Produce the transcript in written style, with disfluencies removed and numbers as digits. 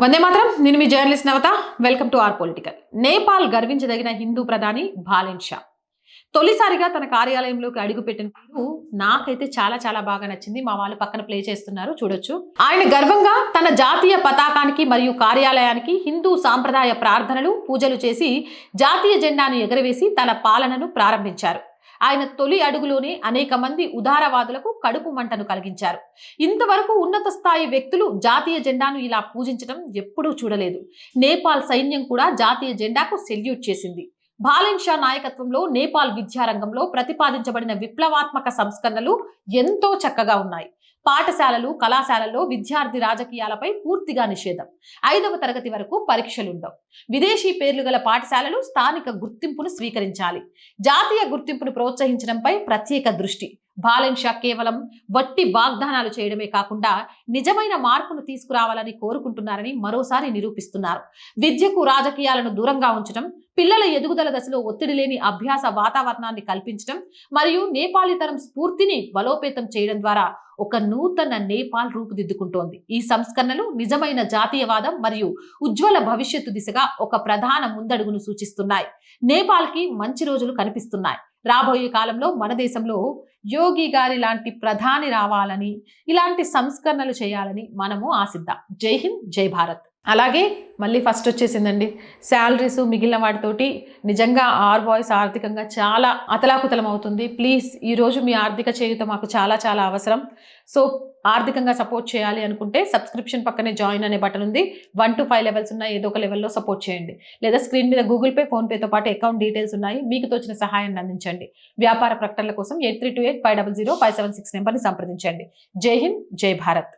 వందే మాత్రం. నేను మీ journalist Navata. Welcome to our political. Nepal గర్వించదగిన హిందూ ప్రధాని బాలెన్ షా తొలిసారిగా తన కార్యాలయంలోకి అడుగుపెట్టిన తీరు నాకైతే చాలా చాలా బాగా నచ్చింది. మా వాళ్ళు పక్కన ప్లే చేస్తున్నారు, చూడొచ్చు. ఆయన గర్వంగా తన జాతీయ పతాకానికి మరియు కార్యాలయానికి హిందూ సాంప్రదాయ ప్రార్థనలు, పూజలు చేసి జాతీయ జెండాను ఎగరవేసి తన పాలనను ప్రారంభించారు. ఆయన తొలి అడుగులోనే అనేక మంది ఉదారవాదులకు కడుపు మంటను కలిగించారు. ఇంతవరకు ఉన్నత స్థాయి వ్యక్తులు జాతీయ జెండాను ఇలా పూజించడం ఎప్పుడూ చూడలేదు. నేపాల్ సైన్యం కూడా జాతీయ జెండాకు సెల్యూట్ చేసింది. బాలెన్ షా నాయకత్వంలో నేపాల్ విద్యారంగంలో ప్రతిపాదించబడిన విప్లవాత్మక సంస్కరణలు ఎంతో చక్కగా ఉన్నాయి. పాఠశాలలు, కళాశాలల్లో విద్యార్థి రాజకీయాలపై పూర్తిగా నిషేధం. 5వ తరగతి వరకు పరీక్షలుండవు. విదేశీ పేర్లు గల పాఠశాలలు స్థానిక గుర్తింపును స్వీకరించాలి. జాతీయ గుర్తింపును ప్రోత్సహించడంపై ప్రత్యేక దృష్టి. బాలెన్ షా కేవలం వట్టి వాగ్దానాలు చేయడమే కాకుండా నిజమైన మార్పును తీసుకురావాలని కోరుకుంటున్నారని మరోసారి నిరూపిస్తున్నారు. విద్యకు రాజకీయాలను దూరంగా ఉంచడం, పిల్లల ఎదుగుదల దశలో ఒత్తిడి లేని అభ్యాస వాతావరణాన్ని కల్పించడం మరియు నేపాలీతరం స్ఫూర్తిని బలోపేతం చేయడం ద్వారా ఒక నూతన నేపాల్ రూపుదిద్దుకుంటోంది. ఈ సంస్కరణలు నిజమైన జాతీయవాదం మరియు ఉజ్వల భవిష్యత్తు దిశగా ఒక ప్రధాన ముందడుగును సూచిస్తున్నాయి. నేపాల్కి మంచి రోజులు కనిపిస్తున్నాయి. రాబోయే కాలంలో మన దేశంలో యోగి గారి లాంటి ప్రధాని రావాలని, ఇలాంటి సంస్కరణలు చేయాలని మనము ఆశిద్దాం. జై హింద్, జై భారత్. అలాగే మళ్ళీ ఫస్ట్ వచ్చేసిందండి శాలరీస్ మిగిలిన వాటితోటి నిజంగా ఆర్ వాయిస్ ఆర్థికంగా చాలా అతలాకుతలం అవుతుంది. ప్లీజ్ ఈరోజు మీ ఆర్థిక చేయుత మాకు చాలా చాలా అవసరం. సో ఆర్థికంగా సపోర్ట్ చేయాలి అనుకుంటే సబ్స్క్రిప్షన్ పక్కనే జాయిన్ అనే బటన్ ఉంది. 1 to 5 లెవెల్స్ ఉన్నాయి. ఏదో ఒక లెవెల్లో సపోర్ట్ చేయండి. లేదా స్క్రీన్ మీద గూగుల్ పే, ఫోన్ పేతో పాటు అకౌంట్ డీటెయిల్స్ ఉన్నాయి. మీకు తోచిన సహాయాన్ని అందించండి. వ్యాపార ప్రకటనల కోసం 8328500576 నెంబర్ని సంప్రదించండి. జై హింద్, జై భారత్.